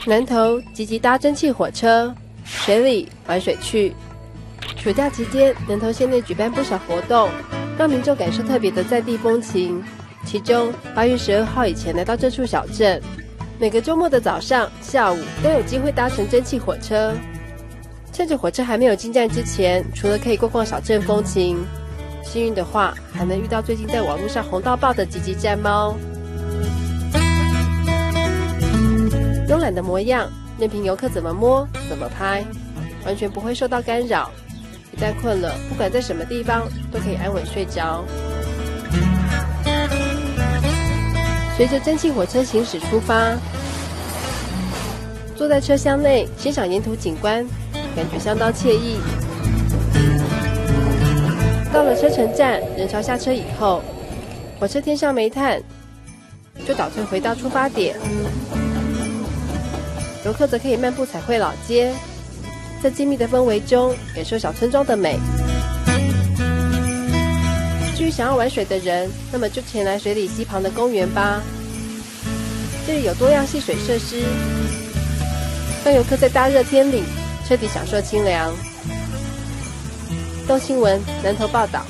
南投积极搭蒸汽火车，水里玩水去。暑假期间，南投县内举办不少活动，让民众感受特别的在地风情。其中，8月12号以前来到这处小镇，每个周末的早上、下午都有机会搭乘蒸汽火车。趁着火车还没有进站之前，除了可以逛逛小镇风情，幸运的话还能遇到最近在网络上红到爆的吉吉站猫。慵懒的模样，任凭游客怎么摸、怎么拍，完全不会受到干扰。一旦困了，不管在什么地方都可以安稳睡着。随着蒸汽火车行驶出发，坐在车厢内欣赏沿途景观，感觉相当惬意。到了车城站，人潮下车以后，火车添上煤炭，就倒退回到出发点。游客则可以漫步彩绘老街，在静谧的氛围中感受小村庄的美。至于想要玩水的人，那么就前来水里溪旁的公园吧。这里有多样戏水设施，让游客在大热天里彻底享受清凉。东新闻南投报道。